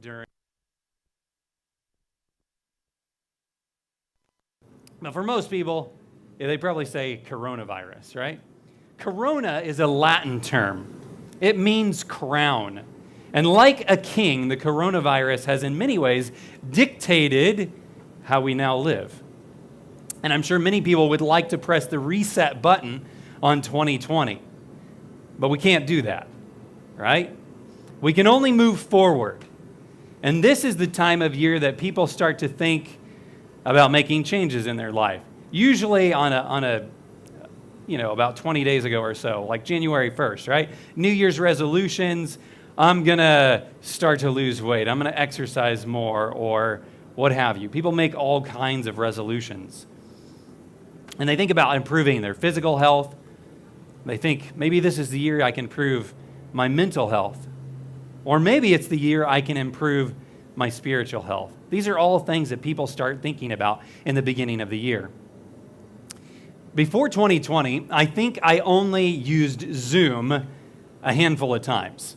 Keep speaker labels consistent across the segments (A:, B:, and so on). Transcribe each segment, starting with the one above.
A: during. Now, for most people, they probably say coronavirus, right? Corona is a Latin term. It means crown. And like a king, the coronavirus has in many ways dictated how we now live. And I'm sure many people would like to press the reset button on 2020. But we can't do that, right? We can only move forward. And this is the time of year that people start to think about making changes in their life. Usually on a about 20 days ago or so, like January 1st, right? New Year's resolutions, I'm going to start to lose weight. I'm going to exercise more or what have you. People make all kinds of resolutions. And they think about improving their physical health. They think, maybe this is the year I can improve my mental health. Or maybe it's the year I can improve my spiritual health. These are all things that people start thinking about in the beginning of the year. Before 2020, I think I only used Zoom a handful of times.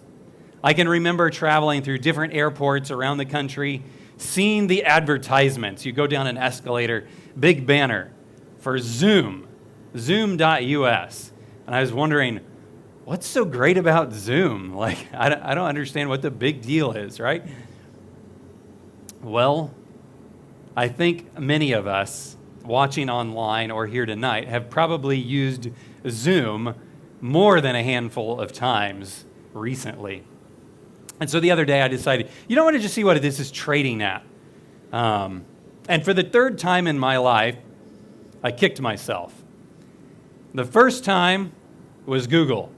A: I can remember traveling through different airports around the country, seeing the advertisements. You go down an escalator, big banner for Zoom, zoom.us. And I was wondering, what's so great about Zoom? Like, I don't understand what the big deal is, right? Well, I think many of us watching online or here tonight have probably used Zoom more than a handful of times recently. And so the other day I decided, I want to just see what this is trading at. And for the third time in my life, I kicked myself. The first time was Google.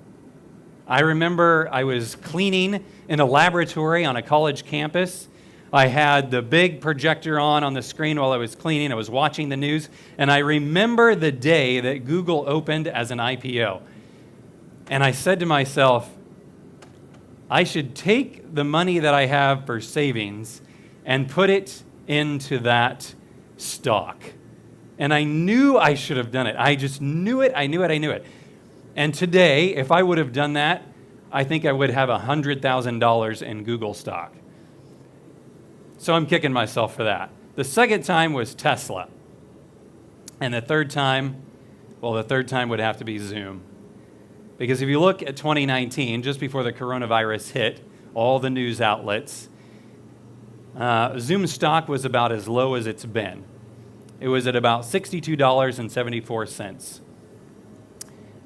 A: I remember I was cleaning in a laboratory on a college campus. I had the big projector on the screen while I was cleaning. I was watching the news. And I remember the day that Google opened as an IPO. And I said to myself, I should take the money that I have for savings and put it into that stock. And I knew I should have done it. I just knew it. I knew it. And today, if I would have done that, I think I would have $100,000 in Google stock. So I'm kicking myself for that. The second time was Tesla. And the third time would have to be Zoom. Because if you look at 2019, just before the coronavirus hit, all the news outlets, Zoom stock was about as low as it's been. It was at about $62.74.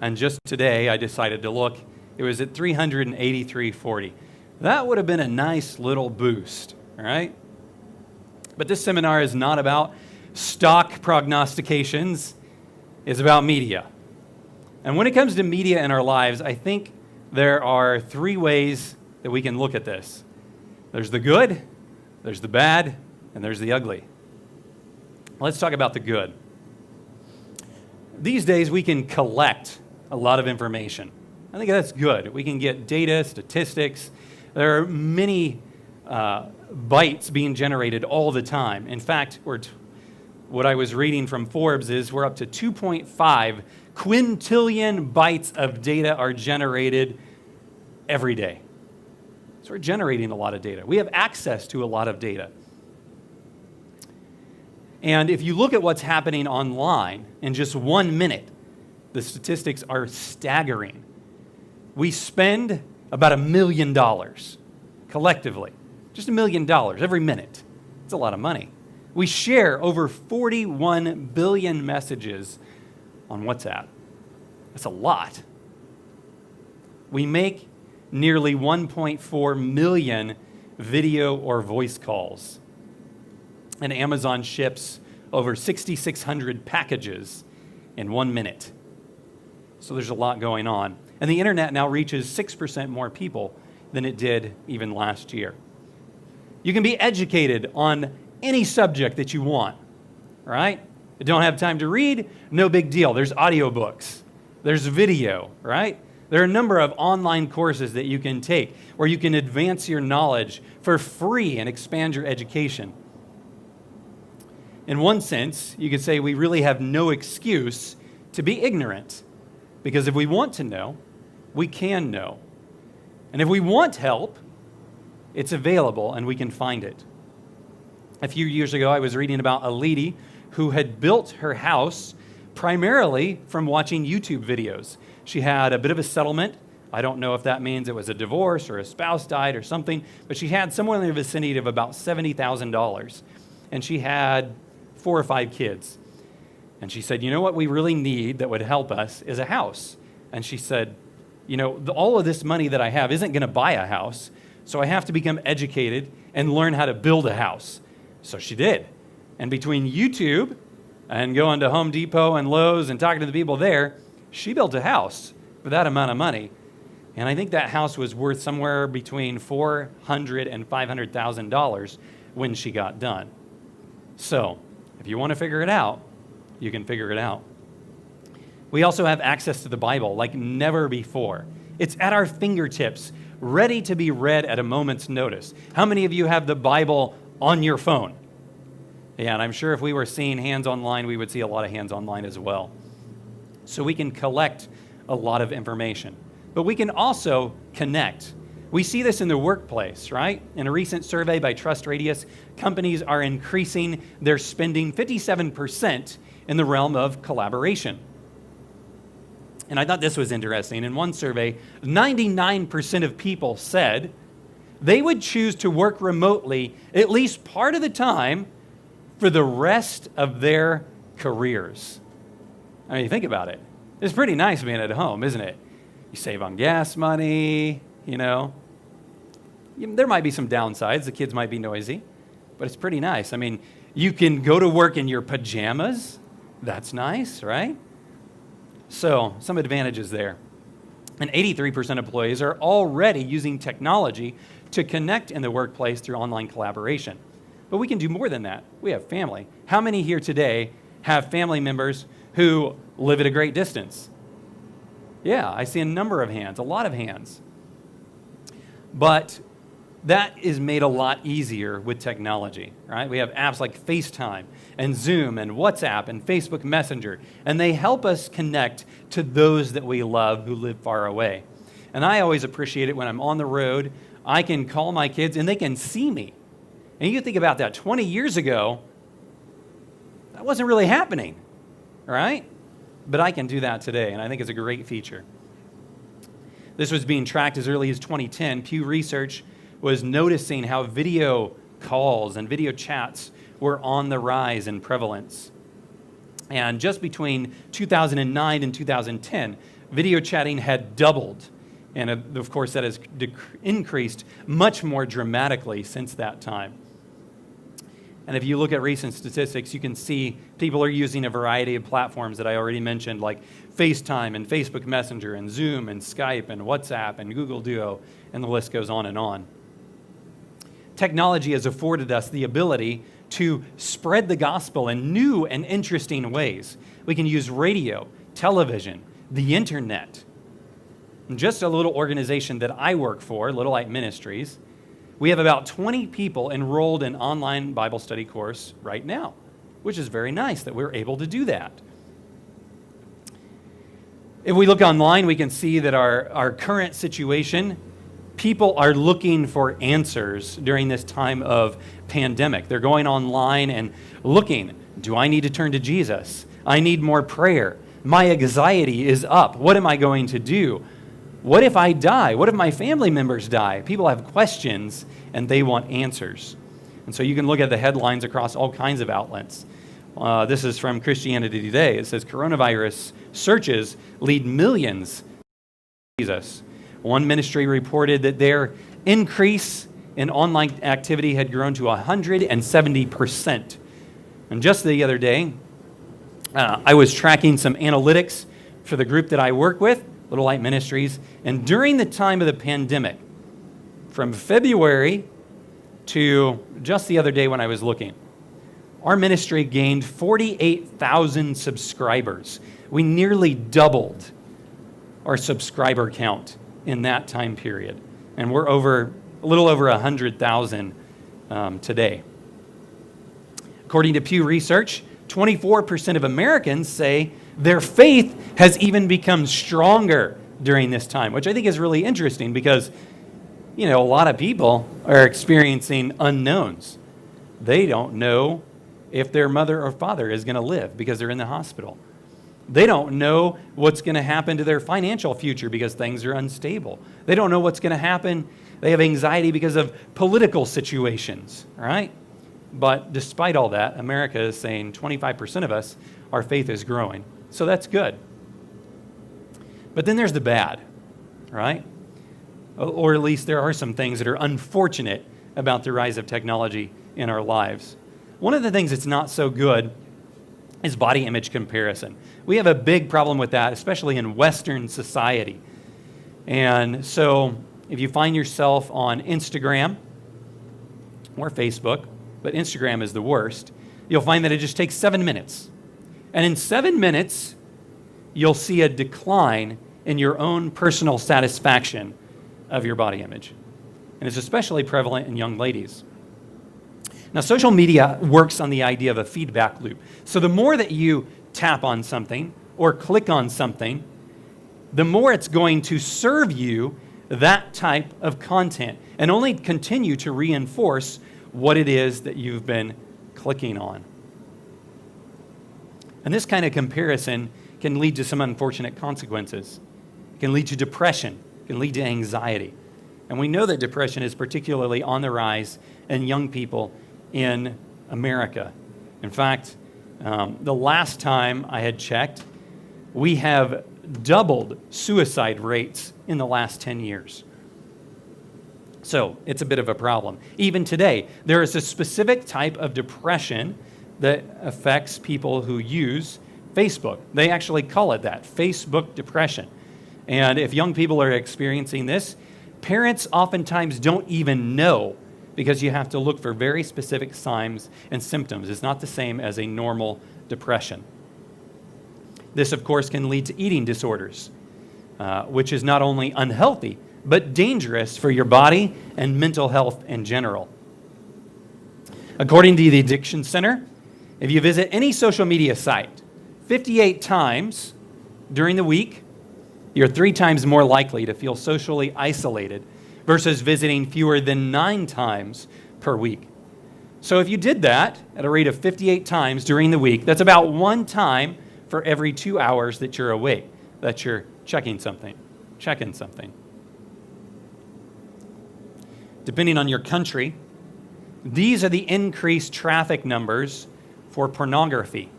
A: And just today, I decided to look. It was at $383.40. That would have been a nice little boost, all right? But this seminar is not about stock prognostications. It's about media. And when it comes to media in our lives, I think there are three ways that we can look at this. There's the good, there's the bad, and there's the ugly. Let's talk about the good. These days, we can collect a lot of information. I think that's good. We can get data, statistics. There are many bytes being generated all the time. In fact, what I was reading from Forbes is we're up to 2.5 quintillion bytes of data are generated every day. So we're generating a lot of data. We have access to a lot of data. And if you look at what's happening online in just 1 minute, the statistics are staggering. We spend about $1 million collectively, just $1 million every minute. It's a lot of money. We share over 41 billion messages on WhatsApp. That's a lot. We make nearly 1.4 million video or voice calls. And Amazon ships over 6,600 packages in 1 minute. So there's a lot going on. And the internet now reaches 6% more people than it did even last year. You can be educated on any subject that you want, right? You don't have time to read? No big deal. There's audiobooks. There's video, right? There are a number of online courses that you can take where you can advance your knowledge for free and expand your education. In one sense, you could say we really have no excuse to be ignorant, because if we want to know, we can know. And if we want help, It's available, and we can find it. A few years ago, I was reading about a lady who had built her house primarily from watching YouTube videos. She had a bit of a settlement. I don't know if that means it was a divorce or a spouse died or something, but she had somewhere in the vicinity of about $70,000. And she had 4 or 5 kids. And she said, you know what we really need that would help us is a house. And she said, you know, all of this money that I have isn't going to buy a house, so I have to become educated and learn how to build a house. So she did. And between YouTube and going to Home Depot and Lowe's and talking to the people there, she built a house for that amount of money. And I think that house was worth somewhere between $400,000 and $500,000 when she got done. So if you want to figure it out, you can figure it out. We also have access to the Bible like never before. It's at our fingertips, ready to be read at a moment's notice. How many of you have the Bible on your phone? Yeah, and I'm sure if we were seeing hands online, we would see a lot of hands online as well. So we can collect a lot of information. But we can also connect. We see this in the workplace, right? In a recent survey by Trust Radius, companies are increasing their spending 57% in the realm of collaboration. And I thought this was interesting. In one survey, 99% of people said they would choose to work remotely at least part of the time for the rest of their careers. I mean, think about it. It's pretty nice being at home, isn't it? You save on gas money, you know. There might be some downsides. The kids might be noisy, but it's pretty nice. I mean, you can go to work in your pajamas. That's nice, right? So, some advantages there. And 83% of employees are already using technology to connect in the workplace through online collaboration. But we can do more than that. We have family. How many here today have family members who live at a great distance? Yeah, I see a number of hands, a lot of hands. But that is made a lot easier with technology, right? We have apps like FaceTime and Zoom and WhatsApp and Facebook Messenger, and they help us connect to those that we love who live far away. And I always appreciate it when I'm on the road, I can call my kids and they can see me. And you think about that, 20 years ago, that wasn't really happening, right? But I can do that today, and I think it's a great feature. This was being tracked as early as 2010. Pew Research was noticing how video calls and video chats were on the rise in prevalence. And just between 2009 and 2010, video chatting had doubled. And of course, that has increased much more dramatically since that time. And if you look at recent statistics, you can see people are using a variety of platforms that I already mentioned, like FaceTime and Facebook Messenger and Zoom and Skype and WhatsApp and Google Duo, and the list goes on and on. Technology has afforded us the ability to spread the gospel in new and interesting ways. We can use radio, television, the internet. And just a little organization that I work for, Little Light Ministries, we have about 20 people enrolled in online Bible study course right now, which is very nice that we're able to do that. If we look online, we can see that our current situation, people are looking for answers during this time of pandemic. They're going online and looking, do I need to turn to Jesus? I need more prayer. My anxiety is up. What am I going to do? What if I die? What if my family members die? People have questions and they want answers. And so you can look at the headlines across all kinds of outlets. This is from Christianity Today. It says, coronavirus searches lead millions to Jesus. One ministry reported that their increase in online activity had grown to 170%. And just the other day, I was tracking some analytics for the group that I work with, Little Light Ministries, and during the time of the pandemic, from February to just the other day when I was looking, our ministry gained 48,000 subscribers. We nearly doubled our subscriber count in that time period, and we're a little over 100,000 today. According to Pew Research, 24% of Americans say their faith has even become stronger during this time, which I think is really interesting because A lot of people are experiencing unknowns. They don't know if their mother or father is going to live because they're in the hospital. They don't know what's going to happen to their financial future because things are unstable. They don't know what's going to happen. They have anxiety because of political situations, right? But despite all that, America is saying 25% of us, our faith is growing. So that's good. But then there's the bad, right? Or at least there are some things that are unfortunate about the rise of technology in our lives. One of the things that's not so good is body image comparison. We have a big problem with that, especially in Western society. And so if you find yourself on Instagram or Facebook, but Instagram is the worst, you'll find that it just takes 7 minutes. And in 7 minutes, you'll see a decline in your own personal satisfaction of your body image. And it's especially prevalent in young ladies. Now, social media works on the idea of a feedback loop. So the more that you tap on something or click on something, the more it's going to serve you that type of content and only continue to reinforce what it is that you've been clicking on. And this kind of comparison can lead to some unfortunate consequences. It can lead to depression. It can lead to anxiety. And we know that depression is particularly on the rise in young people in America. In fact, the last time I had checked, we have doubled suicide rates in the last 10 years. So it's a bit of a problem. Even today, there is a specific type of depression that affects people who use Facebook. They actually call it that, Facebook depression. And if young people are experiencing this, parents oftentimes don't even know, because you have to look for very specific signs and symptoms. It's not the same as a normal depression. This, of course, can lead to eating disorders, which is not only unhealthy, but dangerous for your body and mental health in general. According to the Addiction Center, if you visit any social media site 58 times during the week, you're 3 times more likely to feel socially isolated versus visiting fewer than 9 times per week. So if you did that at a rate of 58 times during the week, that's about 1 time for every 2 hours that you're awake, that you're checking something. Depending on your country, these are the increased traffic numbers for pornography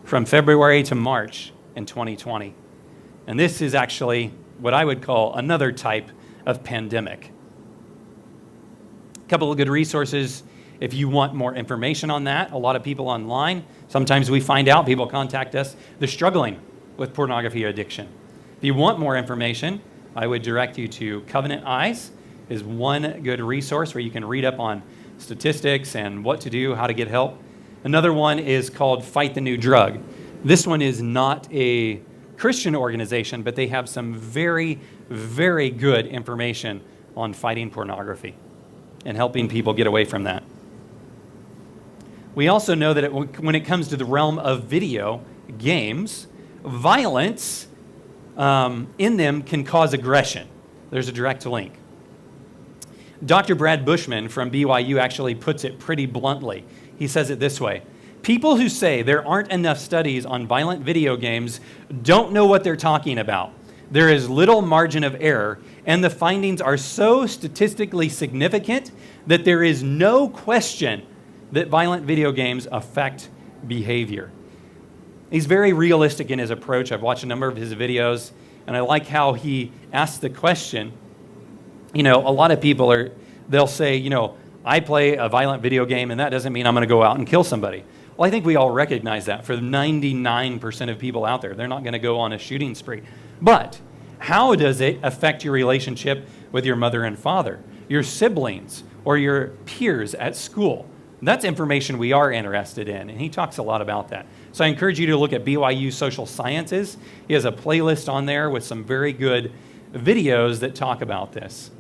A: from February to March in 2020. And this is actually what I would call another type of pandemic. A couple of good resources if you want more information on that. A lot of people online, sometimes we find out, people contact us, they're struggling with pornography addiction. If you want more information, I would direct you to Covenant Eyes is one good resource where you can read up on statistics and what to do, how to get help. Another one is called Fight the New Drug. This one is not a Christian organization, but they have some very, very good information on fighting pornography and helping people get away from that. We also know that when it comes to the realm of video games, violence in them can cause aggression. There's a direct link. Dr. Brad Bushman from BYU actually puts it pretty bluntly. He says it this way: people who say there aren't enough studies on violent video games don't know what they're talking about. There is little margin of error, and the findings are so statistically significant that there is no question that violent video games affect behavior. He's very realistic in his approach. I've watched a number of his videos, and I like how he asks the question. A lot of people they'll say, I play a violent video game, and that doesn't mean I'm going to go out and kill somebody. Well, I think we all recognize that for 99% of people out there. They're not going to go on a shooting spree. But how does it affect your relationship with your mother and father, your siblings, or your peers at school? That's information we are interested in, and he talks a lot about that. So I encourage you to look at BYU Social Sciences. He has a playlist on there with some very good videos that talk about this.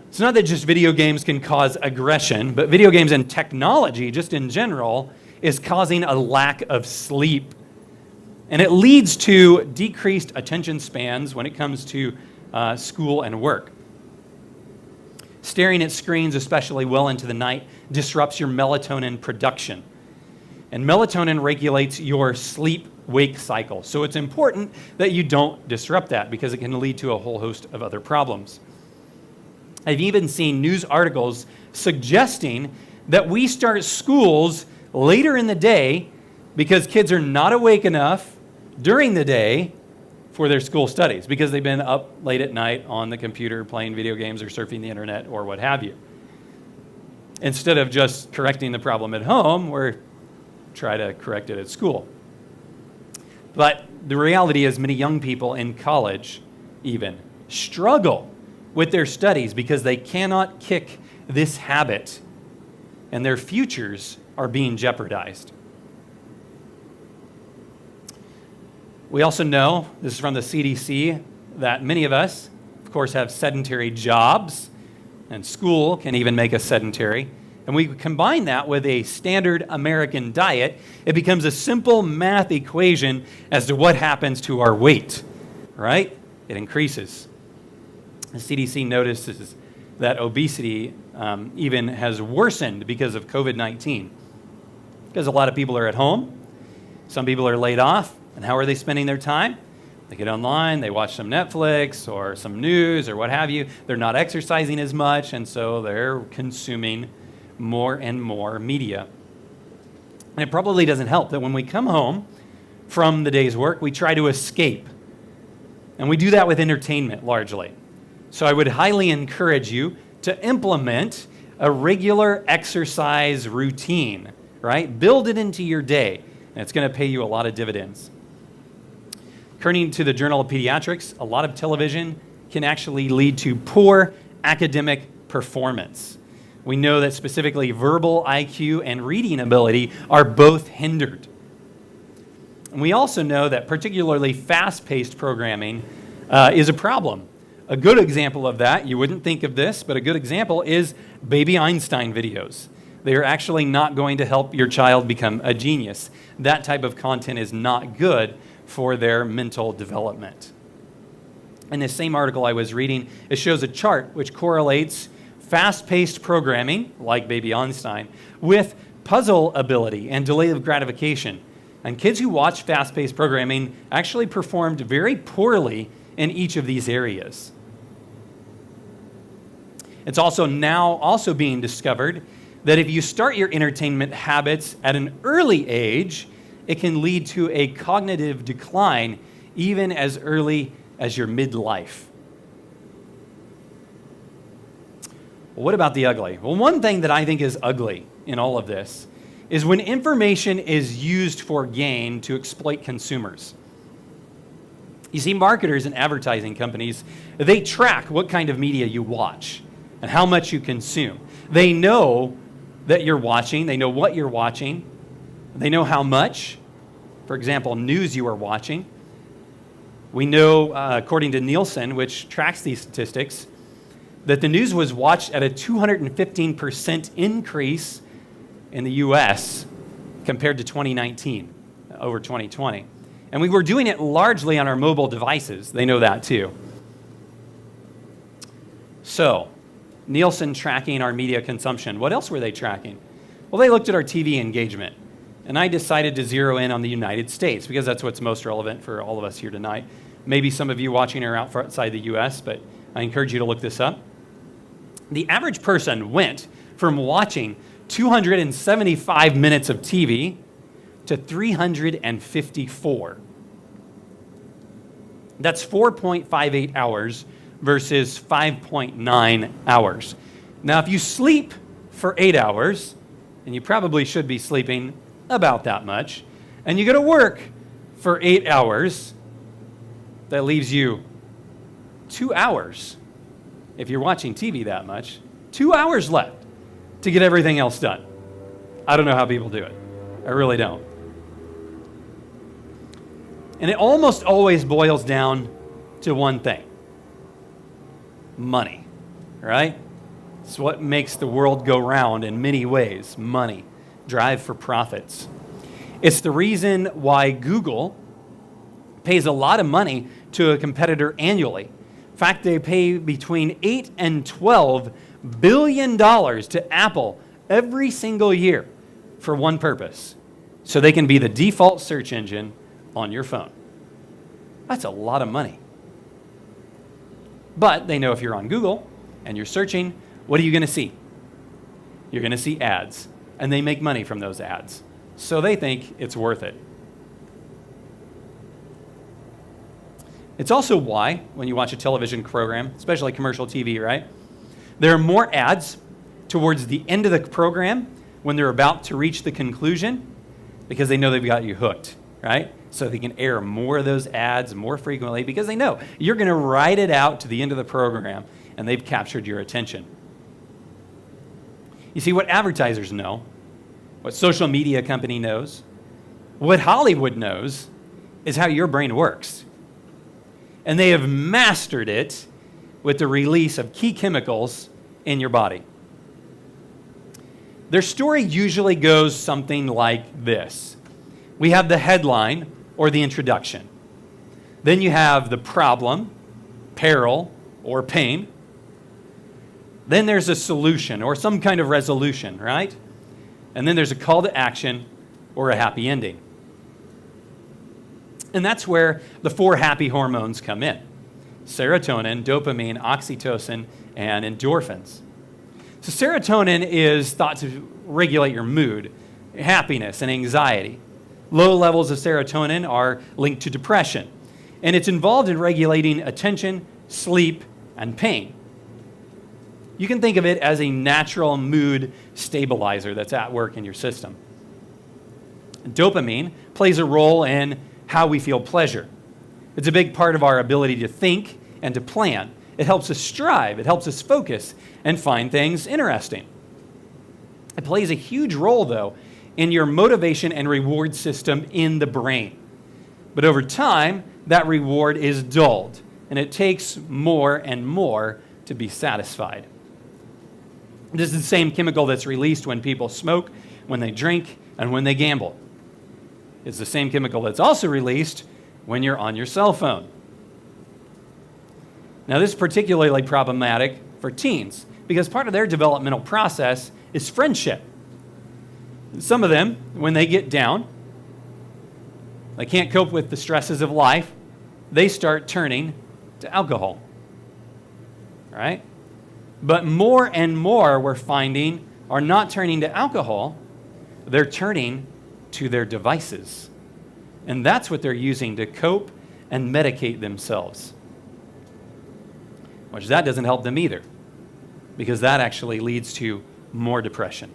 A: It's not that just video games can cause aggression, but video games and technology, just in general, is causing a lack of sleep. And it leads to decreased attention spans when it comes to school and work. Staring at screens, especially well into the night, disrupts your melatonin production. And melatonin regulates your sleep-wake cycle. So it's important that you don't disrupt that because it can lead to a whole host of other problems. I've even seen news articles suggesting that we start schools later in the day because kids are not awake enough during the day for their school studies because they've been up late at night on the computer playing video games or surfing the internet or what have you. Instead of just correcting the problem at home, we're trying to correct it at school. But the reality is many young people in college even struggle with their studies because they cannot kick this habit and their futures are being jeopardized. We also know, this is from the CDC, that many of us, of course, have sedentary jobs, and school can even make us sedentary. And we combine that with a standard American diet, it becomes a simple math equation as to what happens to our weight, right? It increases. The CDC notices that obesity even has worsened because of COVID-19. Because a lot of people are at home, some people are laid off, and how are they spending their time? They get online, they watch some Netflix or some news or what have you. They're not exercising as much, and so they're consuming more and more media. And it probably doesn't help that when we come home from the day's work, we try to escape. And we do that with entertainment largely. So I would highly encourage you to implement a regular exercise routine, right? Build it into your day, and it's going to pay you a lot of dividends. According to the Journal of Pediatrics, a lot of television can actually lead to poor academic performance. We know that specifically verbal IQ and reading ability are both hindered. And we also know that particularly fast-paced programming is a problem. A good example of that, you wouldn't think of this, but a good example is Baby Einstein videos. They are actually not going to help your child become a genius. That type of content is not good for their mental development. In this same article I was reading, it shows a chart which correlates fast-paced programming, like Baby Einstein, with puzzle ability and delay of gratification. And kids who watch fast-paced programming actually performed very poorly in each of these areas. It's also now being discovered that if you start your entertainment habits at an early age, it can lead to a cognitive decline even as early as your midlife. Well, what about the ugly? Well, one thing that I think is ugly in all of this is when information is used for gain to exploit consumers. You see, marketers and advertising companies, they track what kind of media you watch and how much you consume. They know that you're watching, they know what you're watching, they know how much, for example, news you are watching. We know, according to Nielsen, which tracks these statistics, that the news was watched at a 215% increase in the U.S. compared to 2019, over 2020. And we were doing it largely on our mobile devices. They know that too. So, Nielsen tracking our media consumption. What else were they tracking? Well, they looked at our TV engagement. And I decided to zero in on the United States because that's what's most relevant for all of us here tonight. Maybe some of you watching are outside the U.S., but I encourage you to look this up. The average person went from watching 275 minutes of TV to 354. That's 4.58 hours versus 5.9 hours. Now, if you sleep for 8 hours, and you probably should be sleeping about that much, and you go to work for 8 hours, that leaves you 2 hours. If you're watching TV that much, 2 hours left to get everything else done. I don't know how people do it. I really don't. And it almost always boils down to one thing: money, right? It's what makes the world go round in many ways. Money, drive for profits. It's the reason why Google pays a lot of money to a competitor annually In fact, they pay between $8 and $12 billion to Apple every single year for one purpose, so they can be the default search engine on your phone. That's a lot of money. But they know if you're on Google and you're searching, what are you going to see? You're going to see ads, and they make money from those ads. So they think it's worth it. It's also why, when you watch a television program, especially commercial TV, right? There are more ads towards the end of the program when they're about to reach the conclusion, because they know they've got you hooked, right? So they can air more of those ads more frequently because they know you're going to ride it out to the end of the program, and they've captured your attention. You see, what advertisers know, what social media company knows, what Hollywood knows, is how your brain works. And they have mastered it with the release of key chemicals in your body. Their story usually goes something like this. We have the headline or the introduction. Then you have the problem, peril, or pain. Then there's a solution or some kind of resolution, right? And then there's a call to action or a happy ending. And that's where the 4 happy hormones come in: serotonin, dopamine, oxytocin, and endorphins. So serotonin is thought to regulate your mood, happiness, and anxiety. Low levels of serotonin are linked to depression, and it's involved in regulating attention, sleep, and pain. You can think of it as a natural mood stabilizer that's at work in your system. Dopamine plays a role in how we feel pleasure. It's a big part of our ability to think and to plan. It helps us strive, it helps us focus and find things interesting. It plays a huge role, though, in your motivation and reward system in the brain. But over time, that reward is dulled, and it takes more and more to be satisfied. This is the same chemical that's released when people smoke, when they drink, and when they gamble. It's the same chemical that's also released when you're on your cell phone. Now, this is particularly problematic for teens because part of their developmental process is friendship. Some of them, when they get down, they can't cope with the stresses of life, they start turning to alcohol. All right? But more and more we're finding are not turning to alcohol, they're turning to their devices. And that's what they're using to cope and medicate themselves. Which that doesn't help them either, because that actually leads to more depression.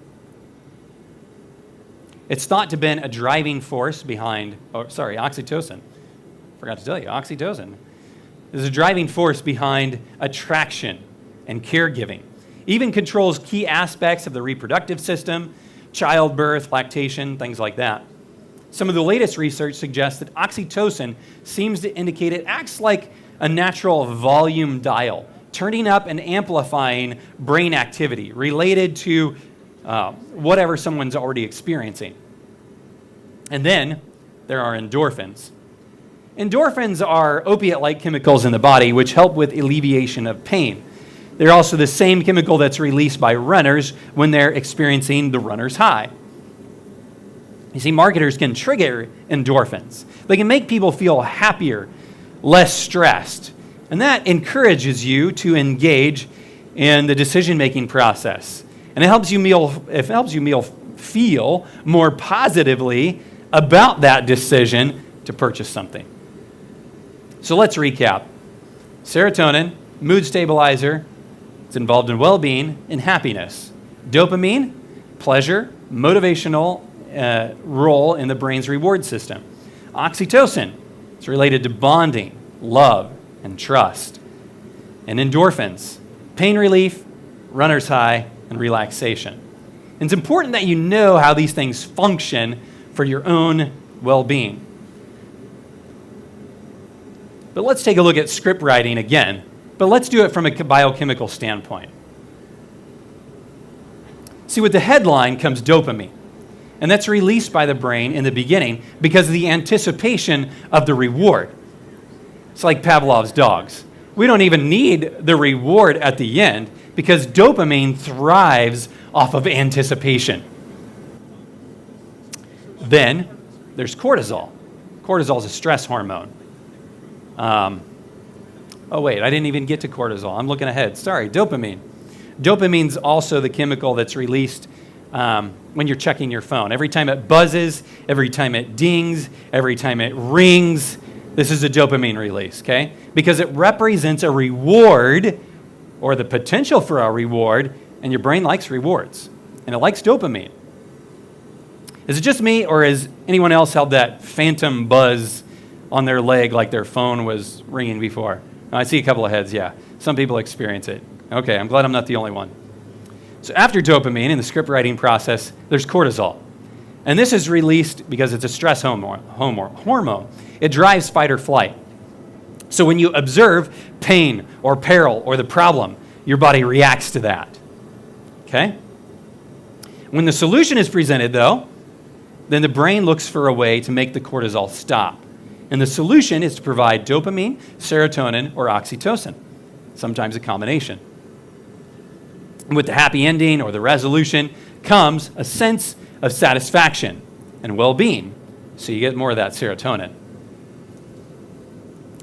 A: It's thought to have been a driving force behind, oxytocin. Forgot to tell you, oxytocin is a driving force behind attraction and caregiving. Even controls key aspects of the reproductive system, childbirth, lactation, things like that. Some of the latest research suggests that oxytocin seems to indicate it acts like a natural volume dial, turning up and amplifying brain activity related to whatever someone's already experiencing. And then there are endorphins. Endorphins are opiate-like chemicals in the body which help with alleviation of pain. They're also the same chemical that's released by runners when they're experiencing the runner's high. You see, marketers can trigger endorphins. They can make people feel happier, less stressed, and that encourages you to engage in the decision-making process. And it helps you feel more positively about that decision to purchase something. So let's recap. Serotonin, mood stabilizer, it's involved in well-being and happiness. Dopamine, pleasure, motivational role in the brain's reward system. Oxytocin, it's related to bonding, love, and trust. And endorphins, pain relief, runner's high, and relaxation. And it's important that you know how these things function for your own well-being. But let's take a look at script writing again, but let's do it from a biochemical standpoint. See, with the headline comes dopamine, and that's released by the brain in the beginning because of the anticipation of the reward. It's like Pavlov's dogs. We don't even need the reward at the end because dopamine thrives off of anticipation. Then there's cortisol. Cortisol is a stress hormone. Oh, wait, I didn't even get to cortisol. I'm looking ahead. Sorry, dopamine. Dopamine's also the chemical that's released when you're checking your phone. Every time it buzzes, every time it dings, every time it rings, this is a dopamine release, okay? Because it represents a reward or the potential for a reward, and your brain likes rewards, and it likes dopamine. Is it just me, or has anyone else held that phantom buzz on their leg like their phone was ringing before? Oh, I see a couple of heads, yeah. Some people experience it. Okay, I'm glad I'm not the only one. So after dopamine in the script writing process, there's cortisol. And this is released because it's a stress hormone. It drives fight or flight. So when you observe pain or peril or the problem, your body reacts to that. Okay? When the solution is presented, though, then the brain looks for a way to make the cortisol stop. And the solution is to provide dopamine, serotonin, or oxytocin, sometimes a combination. And with the happy ending or the resolution comes a sense of satisfaction and well-being. So you get more of that serotonin.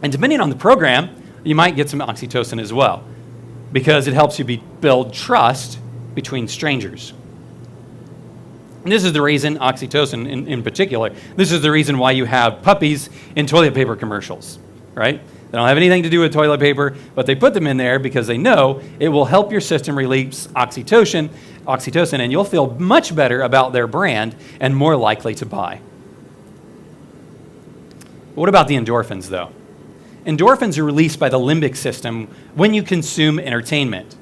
A: And depending on the program, you might get some oxytocin as well, because it helps you build trust between strangers. And this is the reason, oxytocin in particular, this is the reason why you have puppies in toilet paper commercials, right? They don't have anything to do with toilet paper, but they put them in there because they know it will help your system release oxytocin, and you'll feel much better about their brand and more likely to buy. What about the endorphins, though? Endorphins are released by the limbic system when you consume entertainment,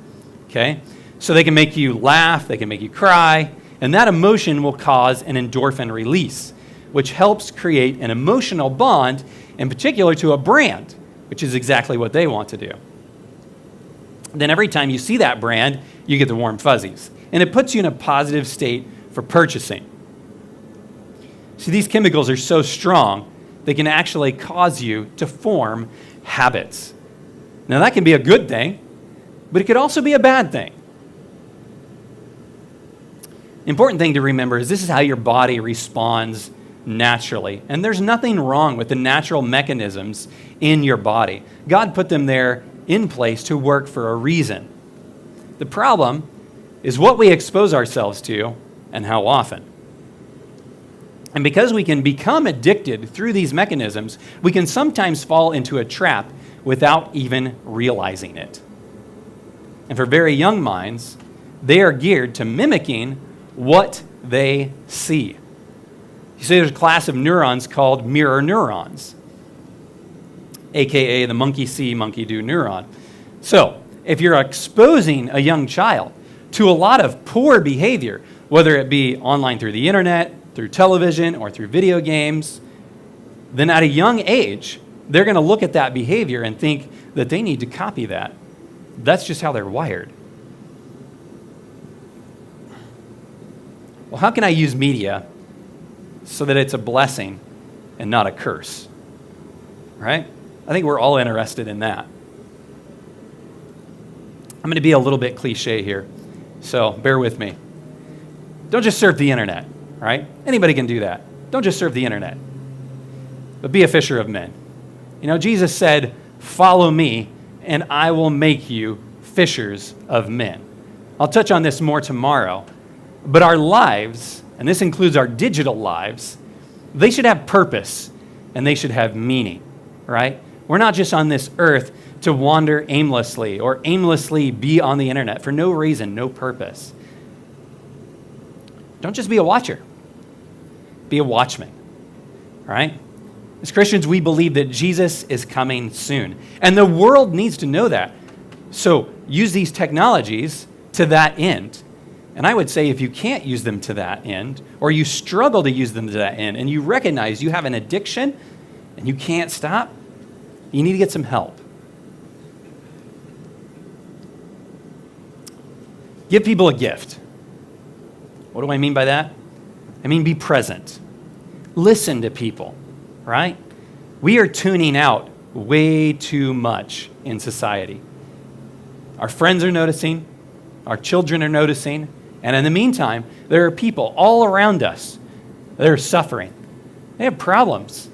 A: okay? So they can make you laugh, they can make you cry, and that emotion will cause an endorphin release, which helps create an emotional bond, in particular to a brand, which is exactly what they want to do. Then every time you see that brand, you get the warm fuzzies, and it puts you in a positive state for purchasing. See, these chemicals are so strong, they can actually cause you to form habits. Now, that can be a good thing, but it could also be a bad thing. The important thing to remember is this is how your body responds naturally. And there's nothing wrong with the natural mechanisms in your body. God put them there in place to work for a reason. The problem is what we expose ourselves to and how often. And because we can become addicted through these mechanisms, we can sometimes fall into a trap without even realizing it. And for very young minds, they are geared to mimicking what they see. You see, there's a class of neurons called mirror neurons, aka the monkey see, monkey do neuron. So, if you're exposing a young child to a lot of poor behavior, whether it be online through the internet, through television, or through video games, then at a young age, they're going to look at that behavior and think that they need to copy that. That's just how they're wired. Well, how can I use media so that it's a blessing and not a curse? Right? I think we're all interested in that. I'm going to be a little bit cliche here, so bear with me. Don't just surf the internet, right? Anybody can do that. Don't just surf the internet, but be a fisher of men. You know, Jesus said, "Follow me, and I will make you fishers of men." I'll touch on this more tomorrow, but our lives, and this includes our digital lives, they should have purpose, and they should have meaning, right? We're not just on this earth to wander aimlessly or aimlessly be on the internet for no reason, no purpose. Don't just be a watcher. Be a watchman, right? As Christians, we believe that Jesus is coming soon, and the world needs to know that. So use these technologies to that end. And I would say if you can't use them to that end, or you struggle to use them to that end, and you recognize you have an addiction and you can't stop, you need to get some help. Give people a gift. What do I mean by that? I mean, be present. Listen to people, right? We are tuning out way too much in society. Our friends are noticing, our children are noticing, and in the meantime, there are people all around us that are suffering. They have problems.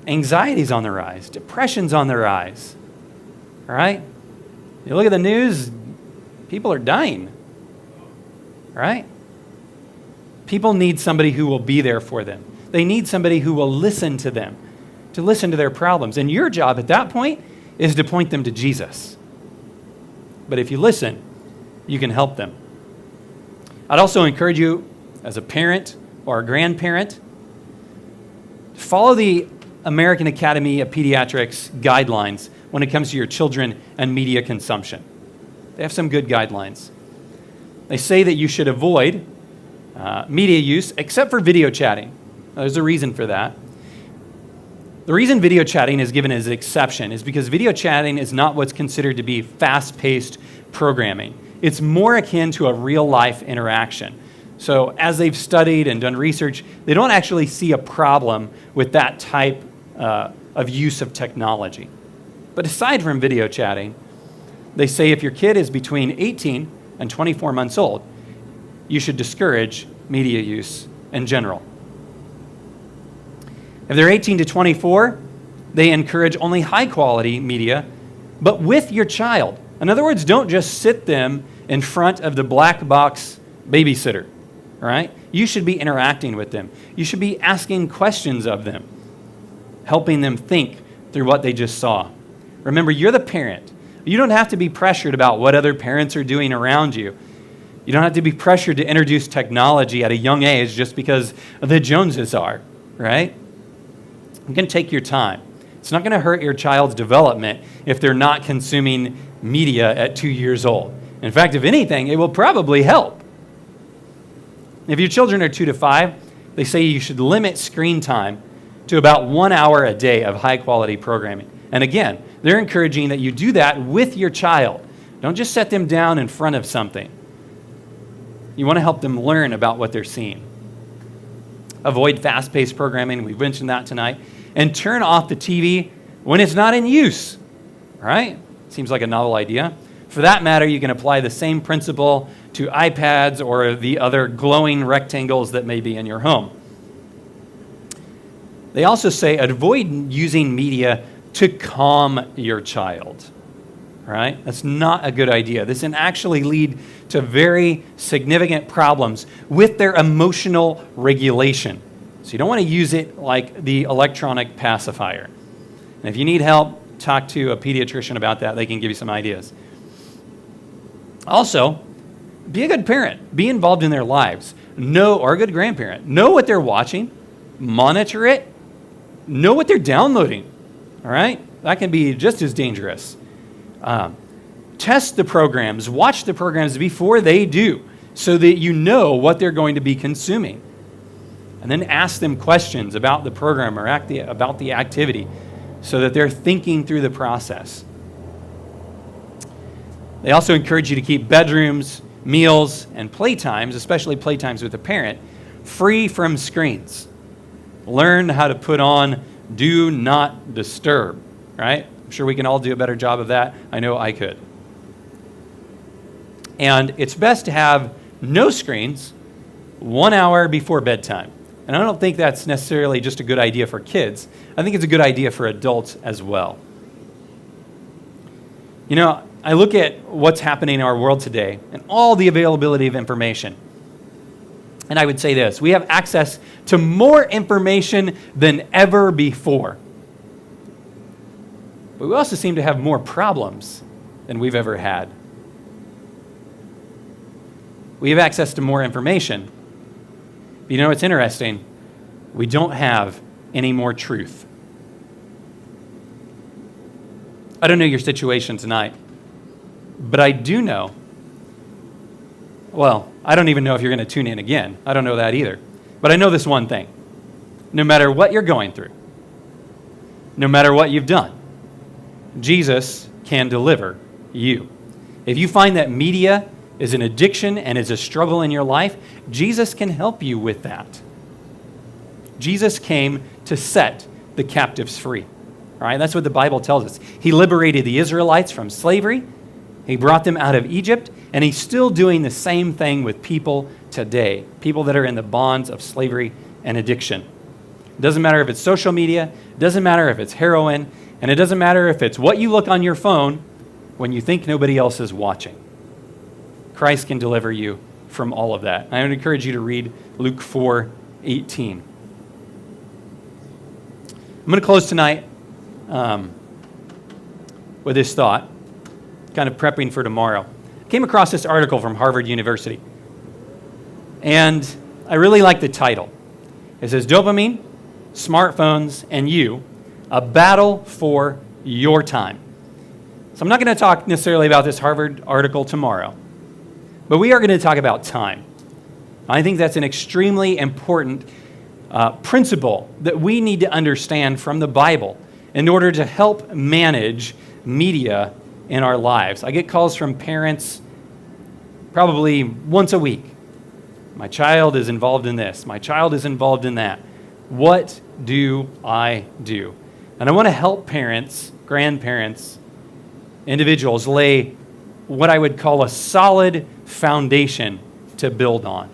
A: Anxiety's on the rise, depression's on the rise. All right? You look at the news, people are dying. All right? People need somebody who will be there for them. They need somebody who will listen to them, to listen to their problems. And your job at that point is to point them to Jesus. But if you listen, you can help them. I'd also encourage you, as a parent or a grandparent, to follow the American Academy of Pediatrics guidelines when it comes to your children and media consumption. They have some good guidelines. They say that you should avoid media use except for video chatting. Now, there's a reason for that. The reason video chatting is given as an exception is because video chatting is not what's considered to be fast-paced programming. It's more akin to a real-life interaction. So as they've studied and done research, they don't actually see a problem with that type of use of technology. But aside from video chatting, they say if your kid is between 18 and 24 months old, you should discourage media use in general. If they're 18 to 24, they encourage only high-quality media, but with your child. In other words, don't just sit them in front of the black box babysitter, all right? You should be interacting with them. You should be asking questions of them, helping them think through what they just saw. Remember, you're the parent. You don't have to be pressured about what other parents are doing around you. You don't have to be pressured to introduce technology at a young age just because the Joneses are, right? You can take your time. It's not going to hurt your child's development if they're not consuming media at 2 years old. In fact, if anything, it will probably help. If your children are 2 to 5, they say you should limit screen time to about 1 hour a day of high-quality programming. And again, they're encouraging that you do that with your child. Don't just set them down in front of something. You want to help them learn about what they're seeing. Avoid fast-paced programming. We've mentioned that tonight. And turn off the TV when it's not in use. All right? Seems like a novel idea. For that matter, you can apply the same principle to iPads or the other glowing rectangles that may be in your home. They also say avoid using media to calm your child. All right? That's not a good idea. This can actually lead to very significant problems with their emotional regulation. So you don't want to use it like the electronic pacifier. And if you need help, talk to a pediatrician about that. They can give you some ideas. Also, be a good parent. Be involved in their lives. Or a good grandparent. Know what they're watching. Monitor it. Know what they're downloading. All right? That can be just as dangerous. Test the programs. Watch the programs before they do so that you know what they're going to be consuming. And then ask them questions about the program or about the activity so that they're thinking through the process. They also encourage you to keep bedrooms, meals, and playtimes, especially playtimes with a parent, free from screens. Learn how to put on do not disturb, right? I'm sure we can all do a better job of that. I know I could. And it's best to have no screens 1 hour before bedtime. And I don't think that's necessarily just a good idea for kids. I think it's a good idea for adults as well. You know, I look at what's happening in our world today and all the availability of information. And I would say this, we have access to more information than ever before. But we also seem to have more problems than we've ever had. We have access to more information. But you know what's interesting? We don't have any more truth. I don't know your situation tonight, but I do know, well, I don't even know if you're going to tune in again. I don't know that either. But I know this one thing. No matter what you're going through, no matter what you've done, Jesus can deliver you. If you find that media is an addiction and is a struggle in your life, Jesus can help you with that. Jesus came to set the captives free. right? That's what the Bible tells us. He liberated the Israelites from slavery. He brought them out of Egypt, and he's still doing the same thing with people today, people that are in the bonds of slavery and addiction. It doesn't matter if it's social media, it doesn't matter if it's heroin, and it doesn't matter if it's what you look on your phone when you think nobody else is watching. Christ can deliver you from all of that. I would encourage you to read Luke 4:18. I'm going to close tonight with this thought, kind of prepping for tomorrow. I came across this article from Harvard University, and I really like the title. It says, Dopamine, Smartphones, and You, a Battle for Your Time. So I'm not going to talk necessarily about this Harvard article tomorrow, but we are going to talk about time. I think that's an extremely important principle that we need to understand from the Bible in order to help manage media in our lives. I get calls from parents probably once a week. My child is involved in this. My child is involved in that. What do I do? And I want to help parents, grandparents, individuals lay what I would call a solid foundation to build on.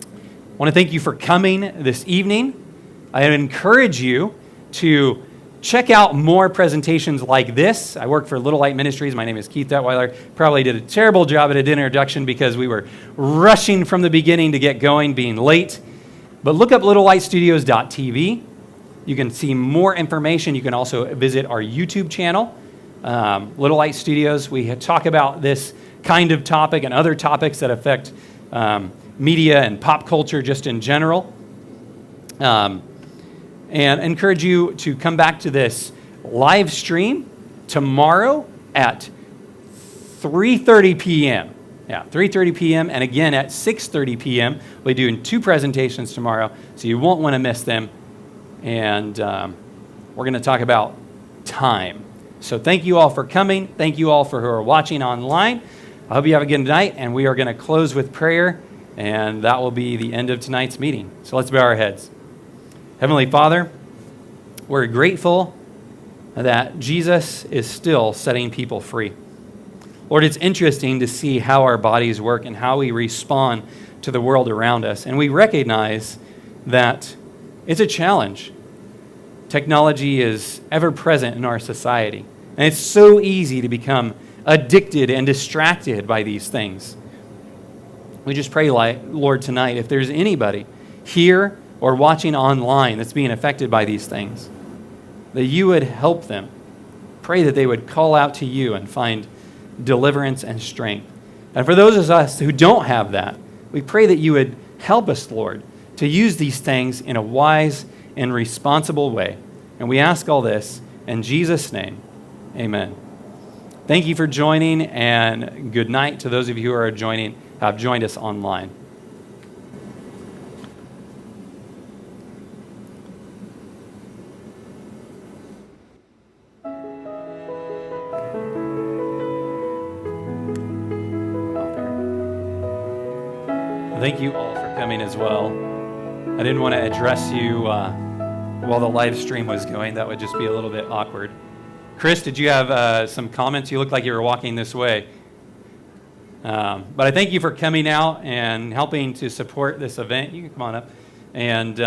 A: I want to thank you for coming this evening. I encourage you to check out more presentations like this. I work for Little Light Ministries. My name is Keith Detwieler. Probably did a terrible job at an introduction because we were rushing from the beginning to get going, being late. But look up littlelightstudios.tv. You can see more information. You can also visit our YouTube channel, Little Light Studios. We talk about this kind of topic and other topics that affect media and pop culture just in general. And encourage you to come back to this live stream tomorrow at 3:30 p.m. Yeah, 3:30 p.m. and again at 6:30 p.m. We'll be doing 2 presentations tomorrow, so you won't want to miss them. And we're going to talk about time. So thank you all for coming. Thank you all for who are watching online. I hope you have a good night, and we are going to close with prayer, and that will be the end of tonight's meeting. So let's bow our heads. Heavenly Father, we're grateful that Jesus is still setting people free. Lord, it's interesting to see how our bodies work and how we respond to the world around us. And we recognize that it's a challenge. Technology is ever present in our society. And it's so easy to become addicted and distracted by these things. We just pray, Lord, tonight, if there's anybody here or watching online that's being affected by these things, that you would help them. Pray that they would call out to you and find deliverance and strength. And for those of us who don't have that, we pray that you would help us, Lord, to use these things in a wise and responsible way. And we ask all this in Jesus' name. Amen. Thank you for joining, and good night to those of you who have joined us online. Thank you all for coming as well. I didn't want to address you while the live stream was going. That would just be a little bit awkward. Chris, did you have some comments? You looked like you were walking this way. But I thank you for coming out and helping to support this event. You can come on up. And